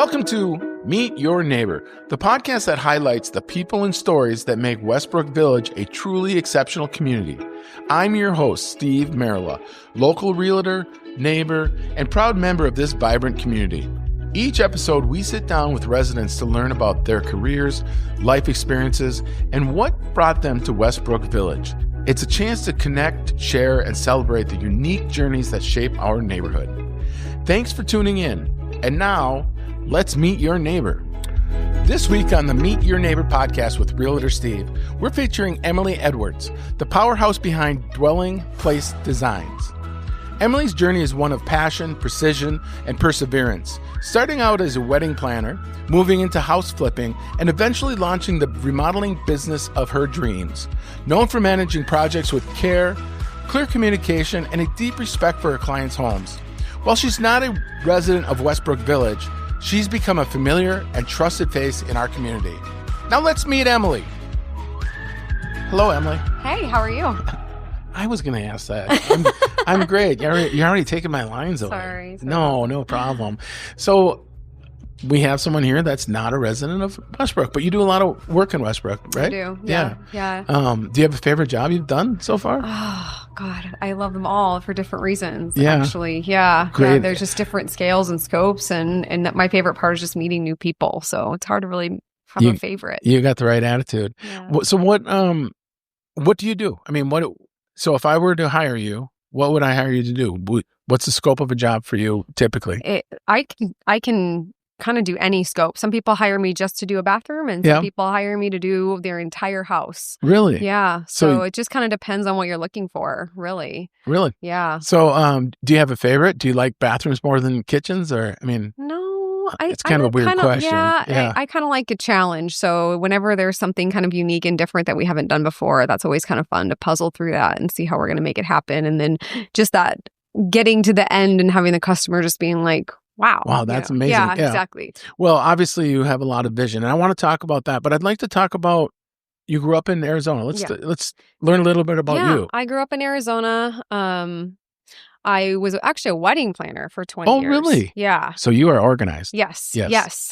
Welcome to Meet Your Neighbor, the podcast that highlights the people and stories that make Westbrook Village a truly exceptional community. I'm your host, Steve Marilla, local realtor, neighbor, and proud member of this vibrant community. Each episode, we sit down with residents to learn about their careers, life experiences, and what brought them to Westbrook Village. It's a chance to connect, share, and celebrate the unique journeys that shape our neighborhood. Thanks for tuning in. And now, let's meet your neighbor. This week on the Meet Your Neighbor podcast with Realtor Steve, we're featuring Emily Edwards, the powerhouse behind Dwelling Place Designs. Emily's journey is one of passion, precision, and perseverance, starting out as a wedding planner, moving into house flipping, and eventually launching the remodeling business of her dreams. Known for managing projects with care, clear communication, and a deep respect for her clients' homes. While she's not a resident of Westbrook Village, she's become a familiar and trusted face in our community. Now let's meet Emily. Hello, Emily. Hey, how are you? I was going to ask that. I'm great. You're already taking my lines away. Sorry. No problem. So we have someone here that's not a resident of Westbrook, but you do a lot of work in Westbrook, right? I do. Yeah. Do you have a favorite job you've done so far? Oh, God. I love them all for different reasons, Yeah. actually. Yeah. Great. Yeah. There's just different scales and scopes, and that my favorite part is just meeting new people. So it's hard to really have a favorite. You got the right attitude. Yeah. So what do you do? I mean, so if I were to hire you, what would I hire you to do? What's the scope of a job for you typically? I can kind of do any scope. Some people hire me just to do a bathroom, and some people hire me to do their entire house. Really? Yeah. So it just kind of depends on what you're looking for, really. Really? Yeah. So do you have a favorite? Do you like bathrooms more than kitchens? Or, I mean... No. It's kind of a weird question. Yeah. I kind of like a challenge. So whenever there's something kind of unique and different that we haven't done before, that's always kind of fun to puzzle through that and see how we're going to make it happen. And then just that getting to the end and having the customer just being like, wow, that's amazing. Yeah, exactly. Well, obviously you have a lot of vision, and I want to talk about that, but I'd like to talk about, you grew up in Arizona. Let's learn a little bit about you. I grew up in Arizona. I was actually a wedding planner for 20 years. Oh, really? Yeah. So you are organized. Yes.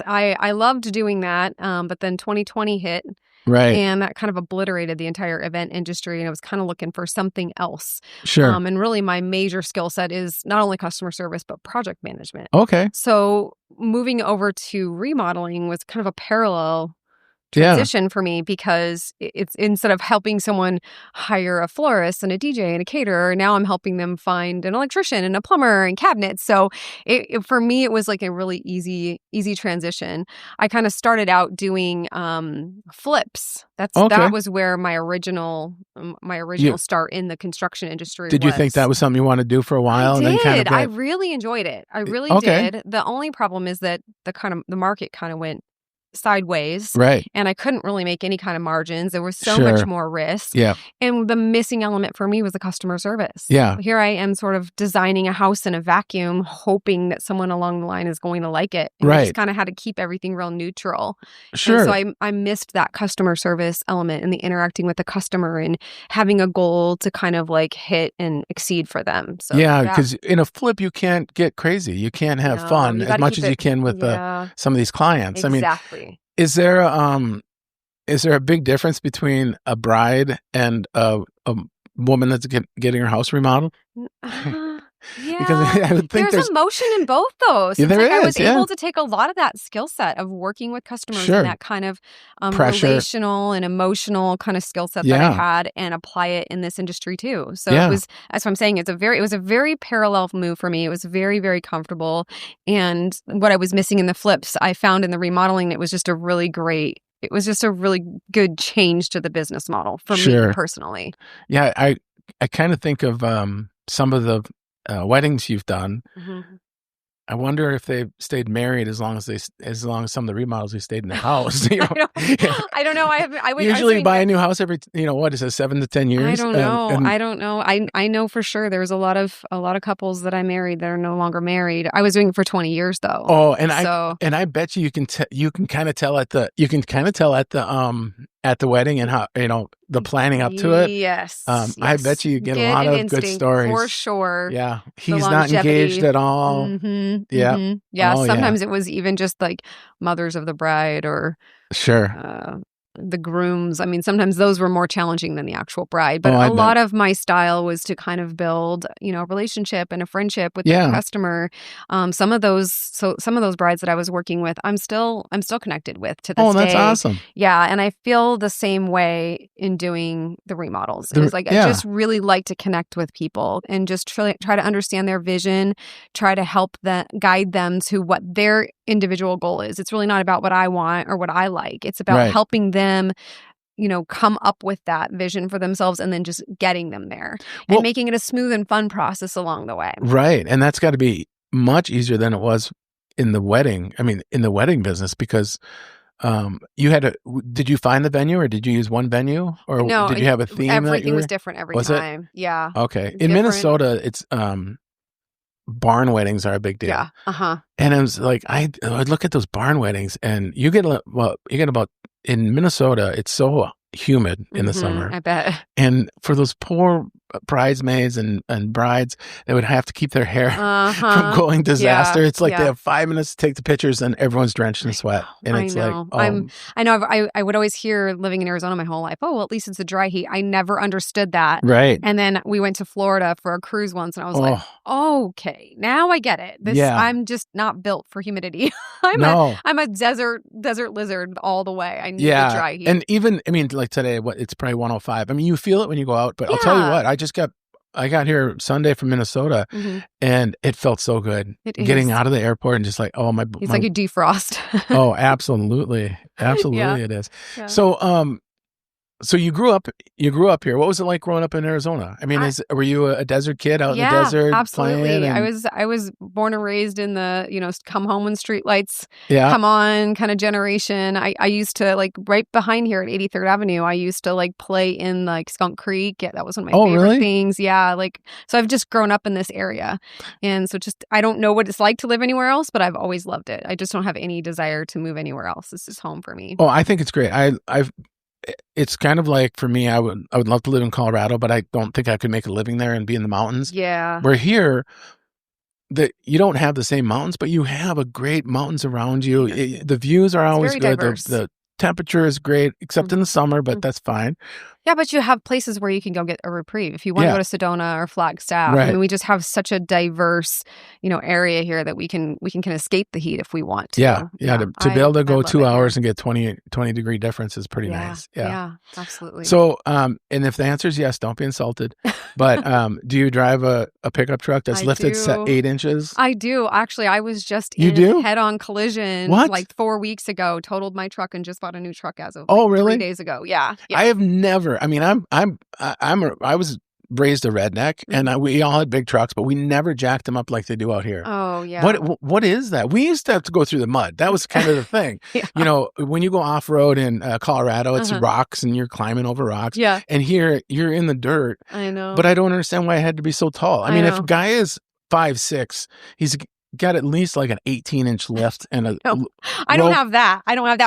I loved doing that. But then 2020 hit. Right. And that kind of obliterated the entire event industry. And I was kind of looking for something else. Sure. And really my major skill set is not only customer service, but project management. Okay. So moving over to remodeling was kind of a parallel transition for me, because it's instead of helping someone hire a florist and a DJ and a caterer, now I'm helping them find an electrician and a plumber and cabinets. So for me, it was like a really easy transition. I kind of started out doing flips. That was where my original start in the construction industry. Did you think that was something you wanted to do for a while? I did. And then kind of I really enjoyed it. I really did. The only problem is that the market kind of went sideways, right? And I couldn't really make any kind of margins. There was so much more risk. Yeah. And the missing element for me was the customer service. Yeah. Here I am sort of designing a house in a vacuum, hoping that someone along the line is going to like it. And I just kind of had to keep everything real neutral. Sure. And so I missed that customer service element and the interacting with the customer and having a goal to kind of like hit and exceed for them. So because in a flip, you can't get crazy. You can't have fun as much as you can with some of these clients. Exactly. I mean, is there a big difference between a bride and a woman that's getting her house remodeled? Yeah, because I would think there's emotion in both those. Yeah, I was able to take a lot of that skill set of working with customers and that kind of relational and emotional kind of skill set that I had, and apply it in this industry too. So it was, that's what I'm saying. It was a very parallel move for me. It was very, very comfortable. And what I was missing in the flips, I found in the remodeling. It was just a really good change to the business model for me personally. Yeah, I kind of think of some of the weddings you've done. Mm-hmm. I wonder if they stayed married as long as some of the remodels they stayed in the house. You know? I don't know. I would usually buy a new house every what is it, 7 to 10 years? I don't know. I don't know. I know for sure there's a lot of couples that I married that are no longer married. I was doing it for 20 years though. Oh, and I bet you can kind of tell at the at the wedding and how, the planning up to it. Yes. I bet you get a lot of good stories. For sure. Yeah. He's not engaged at all. Mm-hmm, Yeah. mm-hmm. Yeah. Oh, sometimes it was even just like mothers of the bride or sure. The grooms. I mean, sometimes those were more challenging than the actual bride. But a lot of my style was to kind of build, a relationship and a friendship with the customer. Some of those brides that I was working with, I'm still connected with to this day. Oh, that's awesome. Yeah, and I feel the same way in doing the remodels. It's like I just really like to connect with people and just try to understand their vision, try to help them, guide them to what their individual goal is. It's really not about what I want or what I like. It's about helping them, come up with that vision for themselves and then just getting them there and making it a smooth and fun process along the way. Right. And that's got to be much easier than it was in the wedding. I mean, in the wedding business, because did you find the venue or did you use one venue or did you have a theme? Everything was different every time. Yeah. Okay. In Minnesota, it's, barn weddings are a big deal. Yeah. And I was like, I'd look at those barn weddings and you get about, in Minnesota, it's so humid in the summer. I bet. And for those poor bridesmaids and brides, they would have to keep their hair from going disaster. It's like they have 5 minutes to take the pictures and everyone's drenched in sweat. And it's like, I know I would always hear living in Arizona my whole life, oh, well, at least it's a dry heat. I never understood that. Right. And then we went to Florida for a cruise once and I was like, okay, now I get it. I'm just not built for humidity. I'm a desert lizard all the way. I need the dry heat. And even, like today, it's probably 105. I mean, you feel it when you go out, but I'll tell you what, I got here Sunday from Minnesota and it felt so good getting out of the airport and just like, it's like you defrost. Oh, absolutely. Absolutely it is. Yeah. So you grew up here. What was it like growing up in Arizona? I mean, were you a desert kid out in the desert? Absolutely. I was born and raised in the, come home when street lights come on kind of generation. I used to right behind here at 83rd Avenue, I used to play in Skunk Creek. Yeah, that was one of my favorite things. Yeah. So I've just grown up in this area. And so I don't know what it's like to live anywhere else, but I've always loved it. I just don't have any desire to move anywhere else. This is home for me. Oh, I think it's great. It's kind of like for me, I would love to live in Colorado, but I don't think I could make a living there and be in the mountains. Yeah. Where here, you don't have the same mountains, but you have a great mountains around you. The views are always good. The temperature is great, except in the summer, but that's fine. Yeah, but you have places where you can go get a reprieve. If you want to go to Sedona or Flagstaff, I mean, we just have such a diverse, area here that we can escape the heat if we want to. Yeah. To be able to go 2 hours and get 20 degree difference is pretty nice. Yeah, absolutely. So, and if the answer is yes, don't be insulted. But do you drive a pickup truck that's lifted 8 inches? I do. Actually, I was just in a head-on collision 4 weeks ago. Totaled my truck and just bought a new truck as of 3 days ago. Yeah. I have never. I mean, I was raised a redneck, and we all had big trucks, but we never jacked them up like they do out here. Oh yeah. What is that? We used to have to go through the mud. That was kind of the thing. When you go off road in Colorado, it's rocks, and you're climbing over rocks. Yeah. And here you're in the dirt. I know. But I don't understand why it had to be so tall. I mean, if a guy is 5'6", he's got at least like an 18-inch lift and a. No, I don't have that.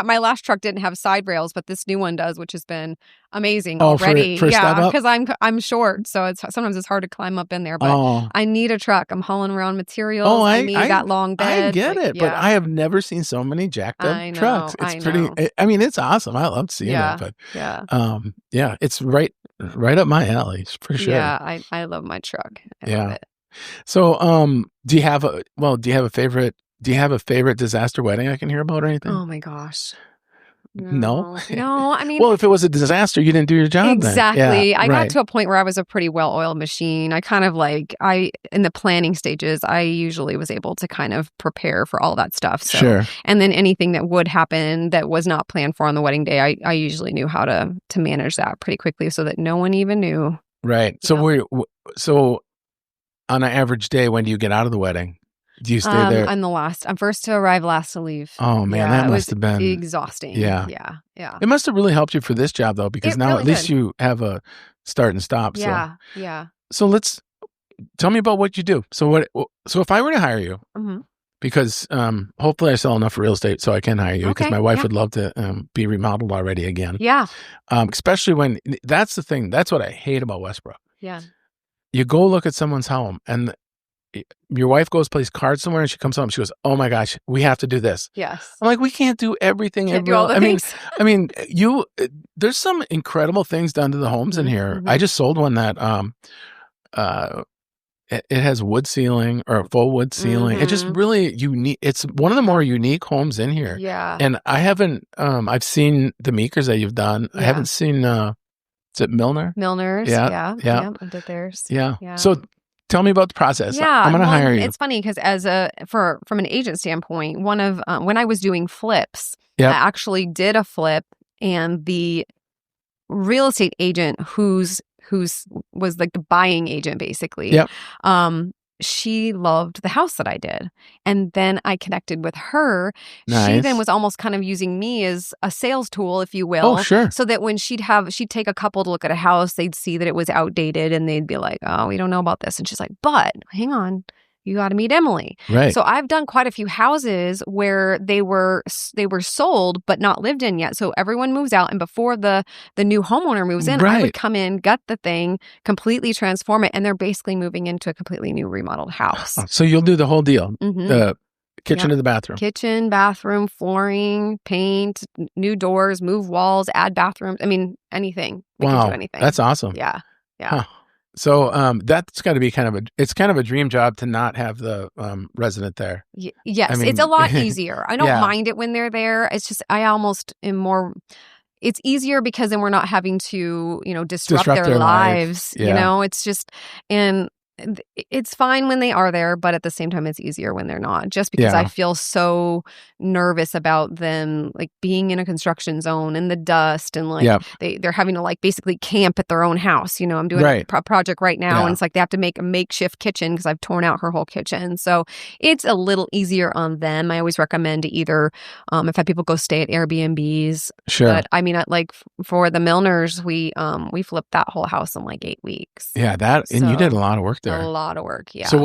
My last truck didn't have side rails, but this new one does, which has been amazing already. For because I'm short, so sometimes it's hard to climb up in there. But I need a truck. I'm hauling around materials. I need that long bed. I get it, but I have never seen so many jacked up trucks. It's pretty. I mean, it's awesome. I love seeing it. But it's right up my alley for sure. Yeah, I love my truck. I love it. So, do you have a favorite disaster wedding I can hear about or anything? Oh my gosh. No. I mean, well, if it was a disaster, you didn't do your job. Exactly. Yeah, I got to a point where I was a pretty well-oiled machine. I kind of in the planning stages, I usually was able to kind of prepare for all that stuff. So, sure. And then anything that would happen that was not planned for on the wedding day, I usually knew how to manage that pretty quickly so that no one even knew. Right. So on an average day, when do you get out of the wedding? Do you stay there? I'm first to arrive, last to leave. Oh man, that must have been exhausting. Yeah. It must have really helped you for this job though, because now at least you have a start and stop. Yeah. So tell me about what you do. So if I were to hire you, because hopefully I sell enough real estate so I can hire you, because my wife would love to be remodeled already again. Yeah. Especially when, that's the thing. That's what I hate about Westbrook. Yeah. You go look at someone's home and your wife goes place cards somewhere and she comes home. She goes, "Oh my gosh, we have to do this." Yes. I'm like, we can't do everything. Can't do all the things. I mean, there's some incredible things done to the homes in here. I just sold one that, it has wood ceiling, or full wood ceiling. It's just really unique. It's one of the more unique homes in here. Yeah. And I haven't, I've seen the Meekers that you've done. I haven't seen, is it Milner? Milners. Yeah. I did theirs. Yeah. So tell me about the process. I'm going to hire you. It's funny because from an agent standpoint, one of, when I was doing flips, I actually did a flip, and the real estate agent who's was like the buying agent basically. She loved the house that I did. And then I connected with her. Nice. She then was almost kind of using me as a sales tool, if you will. Oh, sure. So that when she'd take a couple to look at a house, they'd see that it was outdated and they'd be like, "Oh, we don't know about this." And she's like, "But hang on, you got to meet Emily." Right. So I've done quite a few houses where they were sold but not lived in yet. So everyone moves out, and before the new homeowner moves in, I would come in, gut the thing, completely transform it, and they're basically moving into a completely new remodeled house. So you'll do the whole deal. The kitchen to the bathroom. Kitchen, bathroom, flooring, paint, new doors, move walls, add bathrooms. I mean, anything. We can do anything. That's awesome. Yeah. Huh. So that's got to be it's kind of a dream job to not have the resident there. Yes, I mean, it's a lot easier. I don't mind it when they're there. It's just I almost am more. It's easier because then we're not having to disrupt their lives. It's just it's fine when they are there, but at the same time, it's easier when they're not. Just because I feel so nervous about them, like being in a construction zone and the dust, and like they're having to like basically camp at their own house. I'm doing a project right now, and it's like they have to make a makeshift kitchen because I've torn out her whole kitchen. So it's a little easier on them. I always recommend to either, if I have people go stay at Airbnbs. Sure. But I mean, like for the Milners, we flipped that whole house in like 8 weeks. Yeah, and you did a lot of work there. A lot of work, yeah. So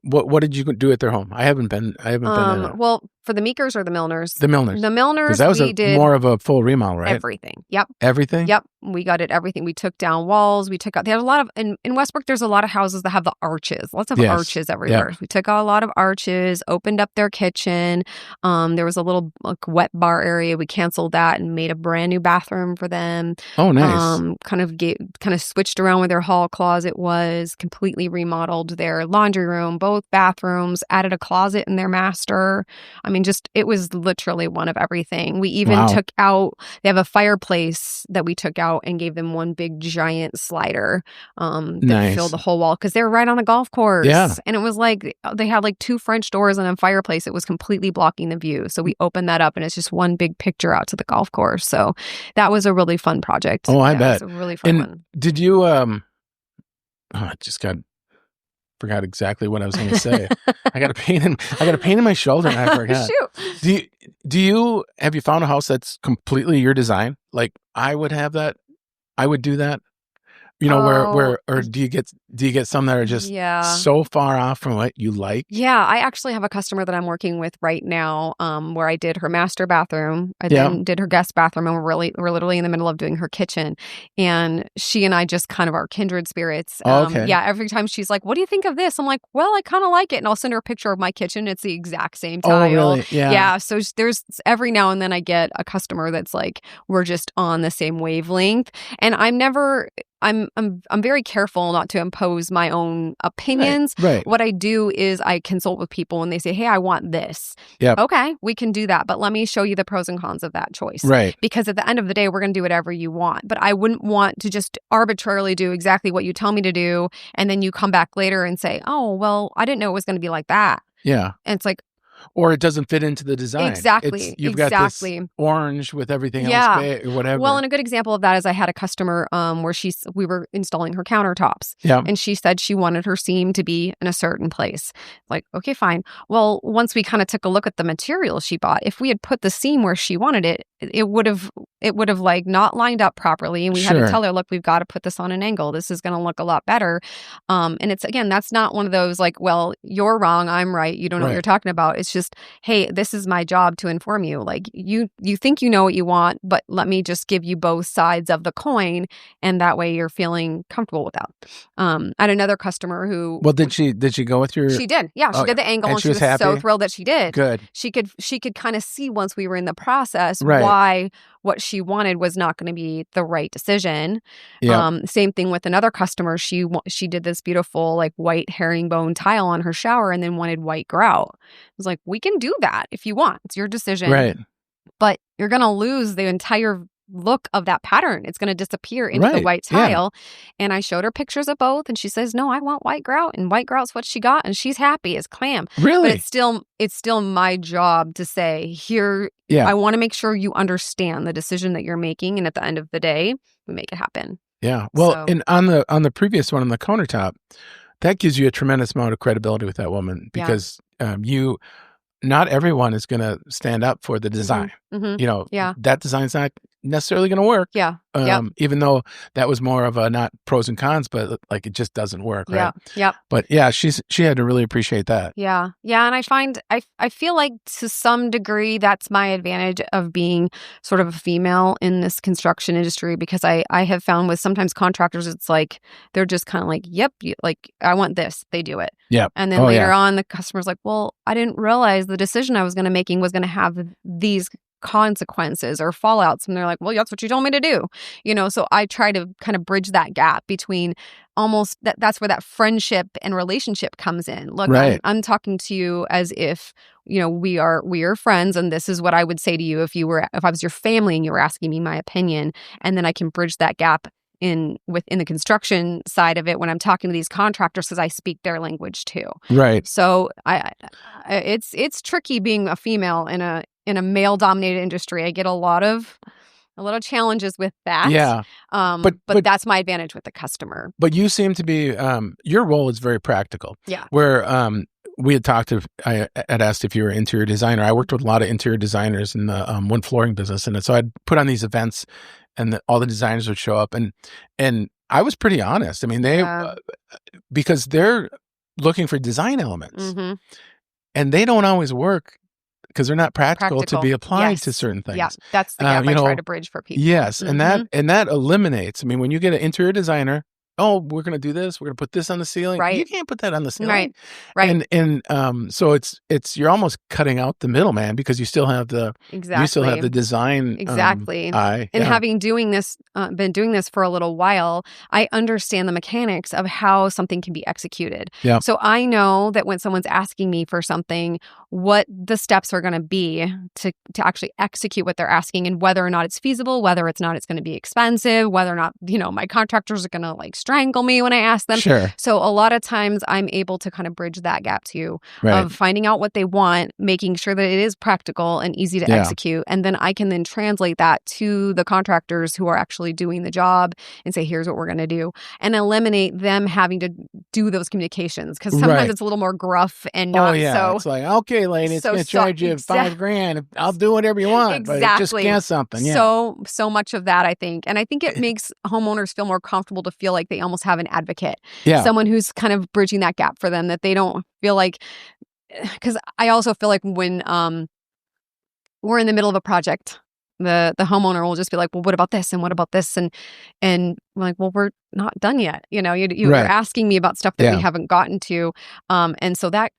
what did you do at their home? I haven't been in it. Well, for the Meekers or the Milners? The Milners. The Milners, because that was more of a full remodel, right? Everything. Yep. Everything? Yep. We got it. Everything. We took down walls. We took out. They had a lot of in Westbrook. There's a lot of houses that have the arches. Lots of arches everywhere. Yep. We took out a lot of arches. Opened up their kitchen. There was a little wet bar area. We canceled that and made a brand new bathroom for them. Oh, nice. Kind of switched around where their hall closet was. Completely remodeled their laundry room, both bathrooms. Added a closet in their master. I mean, it was literally one of everything. We even took out. They have a fireplace that we took out and gave them one big giant slider that filled the whole wall because they were right on the golf course. Yeah. And it was like they had like 2 French doors and a fireplace. It was completely blocking the view. So we opened that up and it's just one big picture out to the golf course. So that was a really fun project. Oh, I bet. It was a really fun one. Did you I just forgot exactly what I was going to say. I got a pain in my shoulder and I forgot. Shoot. Have you found a house that's completely your design? Like I would have that. I would do that. Or do you get some that are just so far off from what you like? Yeah, I actually have a customer that I'm working with right now, where I did her master bathroom, I then did her guest bathroom, and we're literally in the middle of doing her kitchen. And she and I just kind of are kindred spirits. Okay. Yeah, every time she's like, "What do you think of this?" I'm like, "Well, I kind of like it," and I'll send her a picture of my kitchen. It's the exact same tile. Oh, really? Yeah. Yeah. So there's every now and then I get a customer that's like, we're just on the same wavelength, and I'm very careful not to impose my own opinions. Right. What I do is I consult with people and they say, "Hey, I want this." Yeah. Okay, we can do that, but let me show you the pros and cons of that choice. Right. Because at the end of the day, we're going to do whatever you want. But I wouldn't want to just arbitrarily do exactly what you tell me to do, and then you come back later and say, "Oh, well, I didn't know it was going to be like that." Yeah. And it's like, or it doesn't fit into the design. Exactly. You've got this orange with everything else, or whatever. Well, and a good example of that is I had a customer where we were installing her countertops. Yeah. And she said she wanted her seam to be in a certain place. Like, okay, fine. Well, once we kind of took a look at the material she bought, if we had put the seam where she wanted it, it would have it would have like not lined up properly. And we had to tell her, look, we've got to put this on an angle. This is going to look a lot better. And it's, again, that's not one of those like, well, you're wrong, I'm right, you don't know what you're talking about. It's just, hey, this is my job to inform you. Like you think you know what you want, but let me just give you both sides of the coin. And that way you're feeling comfortable with that. I had another customer who... Well, did she go with your... She did. Yeah. She did the angle and she was so thrilled that she did. Good. She could kind of see once we were in the process why what she wanted was not going to be the right decision. Yep. Same thing with another customer. She did this beautiful like white herringbone tile on her shower and then wanted white grout. I was like, we can do that if you want. It's your decision. Right. But you're going to lose the entire look of that pattern. It's going to disappear into the white tile. Yeah. And I showed her pictures of both and she says, no, I want white grout, and white grout's what she got, and she's happy as clam. Really? But it's still my job to say, here, I want to make sure you understand the decision that you're making, and at the end of the day, we make it happen. Yeah. Well, and on the previous one, on the countertop, that gives you a tremendous amount of credibility with that woman, because not everyone is going to stand up for the design. Mm-hmm. You know, that design's not necessarily going to work. Yeah. Even though that was more of a not pros and cons, but like it just doesn't work. Right. Yeah. But yeah, she had to really appreciate that. Yeah. Yeah. And I find, I feel like to some degree that's my advantage of being sort of a female in this construction industry, because I have found with sometimes contractors, it's like, they're just kind of like, yep, like I want this. They do it. Yeah. And then later on, the customer's like, well, I didn't realize the decision I was going to making was going to have these consequences or fallouts. And they're like, well, that's what you told me to do. You know, so I try to kind of bridge that gap between almost that's where that friendship and relationship comes in. Look, I'm talking to you as if, you know, we are friends, and this is what I would say to you if I was your family and you were asking me my opinion. And then I can bridge that gap within the construction side of it when I'm talking to these contractors, because I speak their language too. Right. So it's tricky being a female in a male dominated industry. I get a lot of challenges with that. Yeah. But that's my advantage with the customer. But you seem to be your role is very practical. Yeah. Where we had I had asked if you were an interior designer. I worked with a lot of interior designers in the wood flooring business, and so I'd put on these events, and all the designers would show up, and I was pretty honest. I mean, they because they're looking for design elements, and they don't always work because they're not practical to be applied to certain things. Yeah, that's the gap I try to bridge for people. Yes, and that eliminates. I mean, when you get an interior designer, oh, we're going to do this. We're going to put this on the ceiling. Right. You can't put that on the ceiling. Right. And so it's you're almost cutting out the middleman, because you still have the design eye. And having been doing this for a little while, I understand the mechanics of how something can be executed. Yeah. So I know that when someone's asking me for something, what the steps are going to be to actually execute what they're asking, and whether or not it's feasible, whether it's not, it's going to be expensive, whether or not, you know, my contractors are going to like strangle me when I ask them. Sure. So a lot of times I'm able to kind of bridge that gap too, of finding out what they want, making sure that it is practical and easy to execute. And then I can then translate that to the contractors who are actually doing the job and say, here's what we're going to do, and eliminate them having to do those communications. Because sometimes it's a little more gruff and not so. It's like, okay, lady, it's going to charge you $5,000. I'll do whatever you want, but just get something. Yeah. So much of that, I think. And I think it makes homeowners feel more comfortable to feel like they almost have an advocate. Yeah. Someone who's kind of bridging that gap for them, that they don't feel like, because I also feel like when we're in the middle of a project, the homeowner will just be like, well, what about this? And what about this? And we're like, well, we're not done yet. You know, you're asking me about stuff that we haven't gotten to. And so that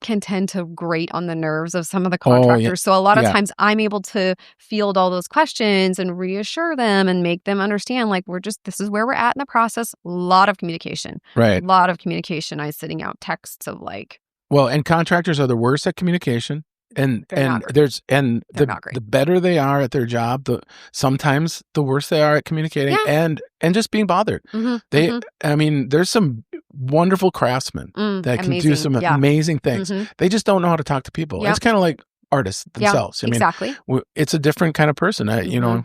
can tend to grate on the nerves of some of the contractors. Oh, yeah. So a lot of times I'm able to field all those questions and reassure them and make them understand, like, this is where we're at in the process. A lot of communication. Right. A lot of communication. I'm sending out texts of like. Well, and contractors are the worst at communication. And the better they are at their job, sometimes the worse they are at communicating and just being bothered. Mm-hmm. I mean, there's some wonderful craftsmen that can do some amazing things. Mm-hmm. They just don't know how to talk to people. Yep. It's kind of like artists themselves. I mean, exactly. It's a different kind of person. You know,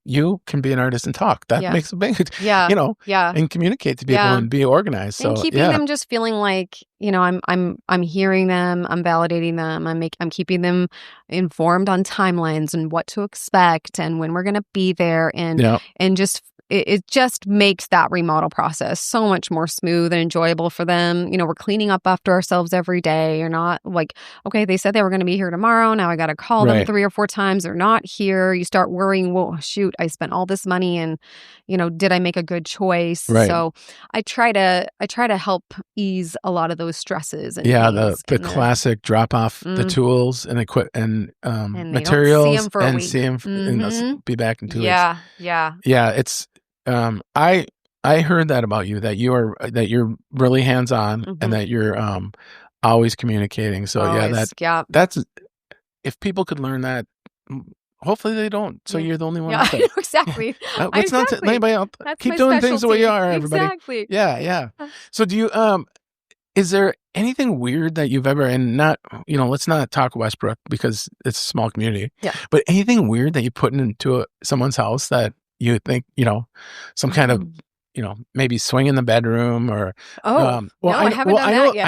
you can be an artist and talk. That makes a big, you know, and communicate to people and be organized. So and keeping them just feeling like, you know, I'm hearing them, I'm validating them, I'm keeping them informed on timelines and what to expect and when we're going to be there, and just it just makes that remodel process so much more smooth and enjoyable for them. You know, we're cleaning up after ourselves every day. You're not like, okay, they said they were going to be here tomorrow. Now I got to call them 3 or 4 times. They're not here. You start worrying, well, shoot, I spent all this money and, you know, did I make a good choice? Right. So I try to help ease a lot of those stresses. And the classic drop off the tools and and materials and see them and be back in 2 weeks. Yeah. It's, I heard that about you, that you're really hands-on and that you're always communicating. So that's if people could learn that, hopefully they don't. So you're the only one. Yeah, exactly. Let's not anybody else. Keep doing things the way you are, everybody. Exactly. Yeah. So do you is there anything weird that you've ever, and not, you know, let's not talk Westbrook because it's a small community. Yeah. But anything weird that you put into someone's house that you think, you know, some kind of, you know, maybe swing in the bedroom or I haven't done that yet.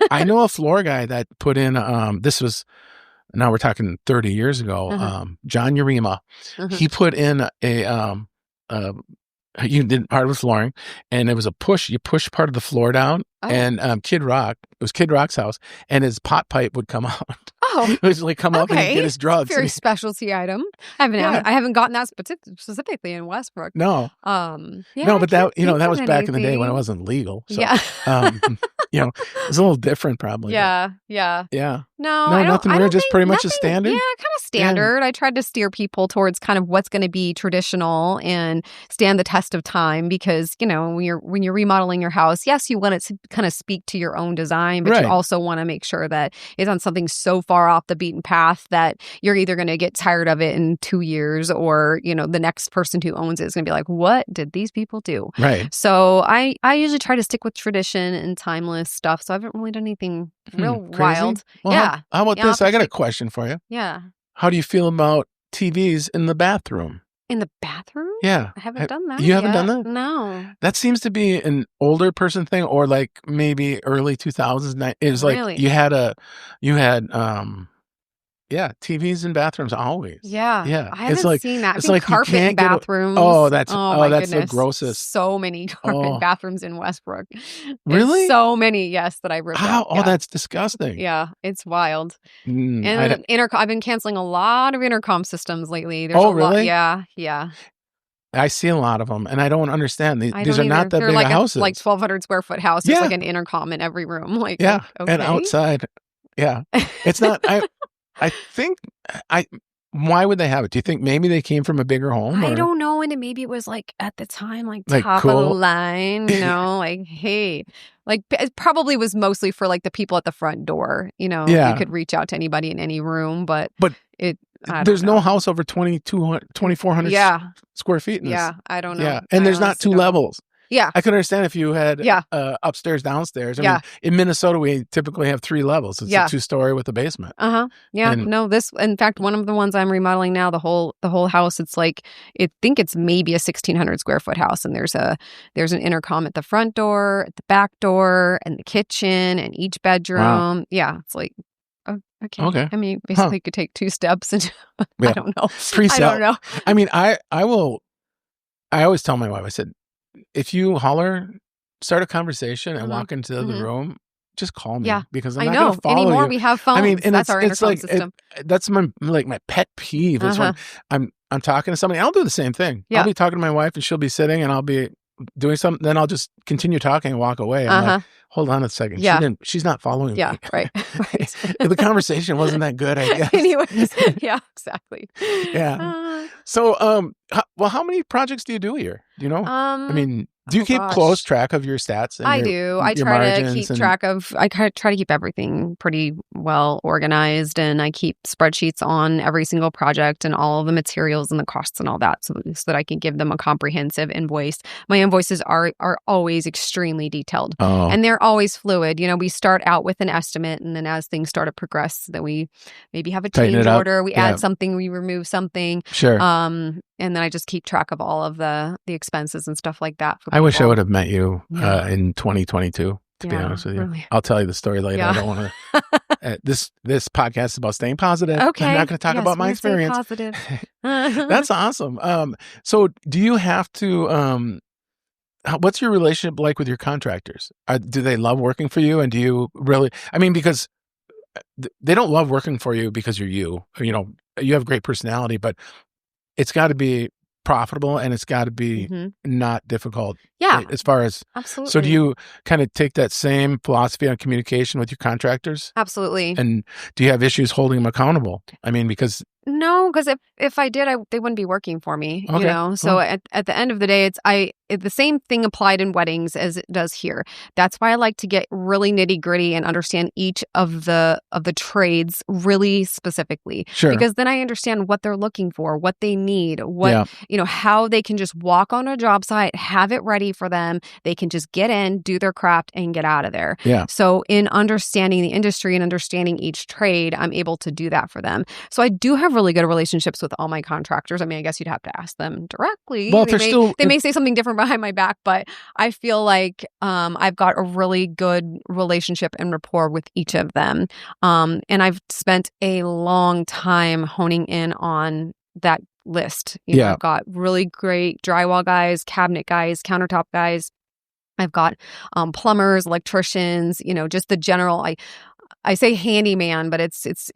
I know a floor guy that put in this was, now we're talking 30 years ago, John Urema. He put in you did part of the flooring, and it was you push part of the floor down, and Kid Rock, it was Kid Rock's house, and his pot pipe would come out. It was like come up and he'd get his drugs. Very specialty item. I haven't gotten that specifically in Westbrook. No. No, but that, you know, that was back in the day when it wasn't legal. So, you know, it's a little different probably. Yeah. No, nothing weird, just pretty much a standard. Yeah, kind of standard. I tried to steer people towards kind of what's going to be traditional and stand the test of time, because, you know, when you're remodeling your house, yes, you want it to kind of speak to your own design, but you also want to make sure that it's on something so far off the beaten path that you're either going to get tired of it in 2 years, or, you know, the next person who owns it is going to be like, what did these people do? Right. So I usually try to stick with tradition and timeless stuff. So I haven't really done anything real wild. Well, how about this? I got a question for you. Yeah. How do you feel about TVs in the bathroom? In the bathroom? Yeah. I haven't done that. You haven't done that? No. That seems to be an older person thing, or like maybe early 2000s. It was like you had TVs in bathrooms always. Yeah. Yeah. I haven't seen that. It's like carpet in bathrooms. That's the grossest. So many carpet bathrooms in Westbrook. Really? So many, yes, that I ripped out. Oh, that's disgusting. Yeah, it's wild. And I've been canceling a lot of intercom systems lately. There's really? Yeah. I see a lot of them, and I don't understand. These are not that big like houses. Like 1,200 square foot house. There's like an intercom in every room. Like, okay. And outside. Yeah. It's not... I think why would they have it? Do you think maybe they came from a bigger home? I don't know. And maybe it was like at the time, like top of the line, you know, like, hey, like it probably was mostly for like the people at the front door, you know, you could reach out to anybody in any room, but there's no house over 2,400 square feet. I don't know. Yeah. And there's not 2 levels. Yeah. I could understand if you had upstairs, downstairs. I mean, in Minnesota, we typically have 3 levels. It's a 2-story with a basement. Yeah. In fact, one of the ones I'm remodeling now, the whole house, it's like, I think it's maybe a 1,600 square foot house. And there's an intercom at the front door, at the back door, and the kitchen, and each bedroom. Wow. Yeah. It's like, okay. I mean, basically you could take 2 steps and I don't know. Pre-sale. I don't know. I mean, I always tell my wife, I said, if you start a conversation and walk into the room, just call me, because I'm not going to follow anymore. you. We have phones. I mean, and that's our intercom system. That's my pet peeve. Is when I'm talking to somebody, I'll do the same thing. I'll be talking to my wife, and she'll be sitting, and I'll be doing something. Then I'll just continue talking and walk away. I'm like, hold on a second. She's not following me. Yeah, right. The conversation wasn't that good, I guess. Anyways, yeah, exactly. Yeah. So, how many projects do you do a year? Do you know? I mean, Do you keep close track of your stats? I do. I try to keep track of, I try to keep everything pretty well organized, and I keep spreadsheets on every single project and all of the materials and the costs and all that so that I can give them a comprehensive invoice. My invoices are always extremely detailed and they're always fluid. We start out with an estimate, and then as things start to progress, then we maybe have a change order. We add something, we remove something. Sure. And then I just keep track of all of the expenses and stuff like that. I wish I would have met you in 2022, to be honest with you. Really. I'll tell you the story later. I don't want to. This podcast is about staying positive. Okay. I'm not going to talk about my experience. Positive. That's awesome. So do you have to, what's your relationship like with your contractors? Do they love working for you? And do you really, because they don't love working for you because you're you have great personality, but it's got to be profitable and it's got to be not difficult. Yeah. As far as, absolutely. So do you kind of take that same philosophy on communication with your contractors? Absolutely. And do you have issues holding them accountable? Because no, because if I did, they wouldn't be working for me. Okay. So at the end of the day, the same thing applied in weddings as it does here. That's why I like to get really nitty gritty and understand each of the trades really specifically. Sure. Because then I understand what they're looking for, what they need, how they can just walk on a job site, have it ready for them. They can just get in, do their craft, and get out of there. Yeah. So in understanding the industry and understanding each trade, I'm able to do that for them. So I do have really good relationships with all my contractors. I guess you'd have to ask them directly. Well, they may say something different behind my back, but I feel like I've got a really good relationship and rapport with each of them. And I've spent a long time honing in on that list. I've got really great drywall guys, cabinet guys, countertop guys. I've got plumbers, electricians, just the general. I say handyman, but it's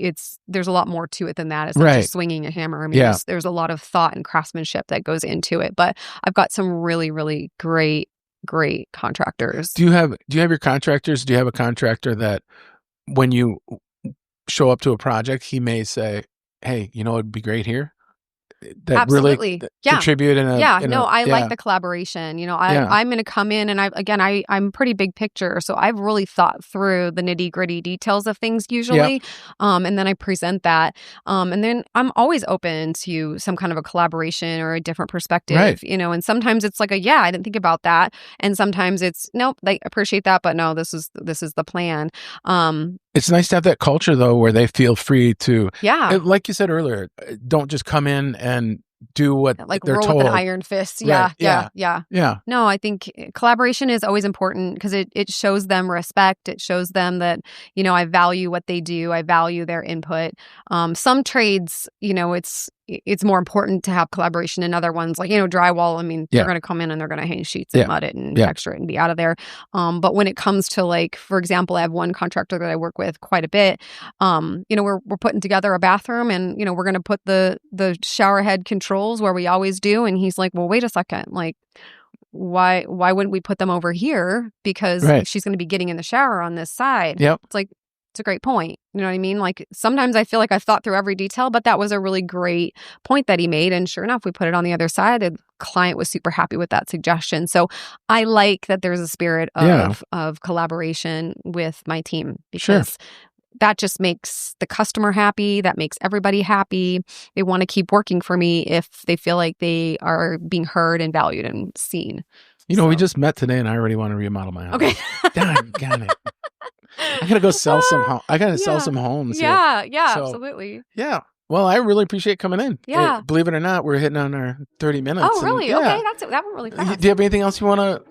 there's a lot more to it than that. It's not just swinging a hammer. There's a lot of thought and craftsmanship that goes into it. But I've got some really, really great contractors. Do you have your contractors? Do you have a contractor that when you show up to a project, he may say, "Hey, it'd be great here"? That absolutely really contribute in a I like the collaboration. I'm going to come in and I'm pretty big picture, so I've really thought through the nitty gritty details of things usually, and then I present that, and then I'm always open to some kind of a collaboration or a different perspective, and sometimes it's like I didn't think about that, and sometimes it's nope, they appreciate that, but no, this is the plan. It's nice to have that culture, though, where they feel free to, like you said earlier, don't just come in and do what they're told. Roll with an iron fist. Yeah. No, I think collaboration is always important because it shows them respect. It shows them that, I value what they do. I value their input. Some trades, it's more important to have collaboration in other ones, like, drywall. They're going to come in and they're going to hang sheets and mud it and texture it and be out of there. But when it comes to, for example, I have one contractor that I work with quite a bit. We're putting together a bathroom and, we're going to put the shower head controls where we always do. And he's like, well, wait a second. Why wouldn't we put them over here? Because she's going to be getting in the shower on this side. Yep. It's a great point. You know what I mean? Sometimes I feel like I've thought through every detail, but that was a really great point that he made. And sure enough, we put it on the other side. The client was super happy with that suggestion. So I like that there's a spirit of collaboration with my team because that just makes the customer happy. That makes everybody happy. They want to keep working for me if they feel like they are being heard and valued and seen. We just met today and I already want to remodel my house. Okay. Got it. I gotta go sell some. I gotta sell some homes. Absolutely. Yeah. Well, I really appreciate coming in. Yeah. Believe it or not, we're hitting on our 30 minutes. Oh, really? Okay, that went really fast. Do you have anything else you want to?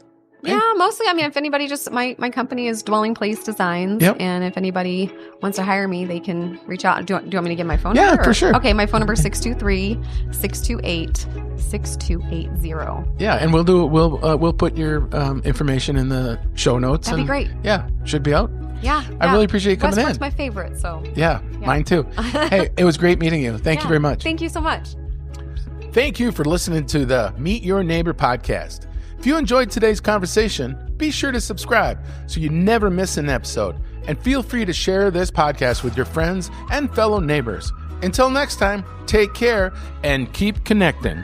Yeah, mostly. If anybody my company is Dwelling Place Designs, and if anybody wants to hire me, they can reach out. Do you want me to give my phone number? Yeah, for sure. Okay, my phone number is 623-628-6280. Yeah, and we'll put your information in the show notes. That'd be great. Yeah, should be out. Yeah. I really appreciate you coming Westbrook's my favorite, so. Yeah, mine too. Hey, it was great meeting you. Thank you very much. Thank you so much. Thank you for listening to the Meet Your Neighbor podcast. If you enjoyed today's conversation, be sure to subscribe so you never miss an episode. And feel free to share this podcast with your friends and fellow neighbors. Until next time, take care and keep connecting.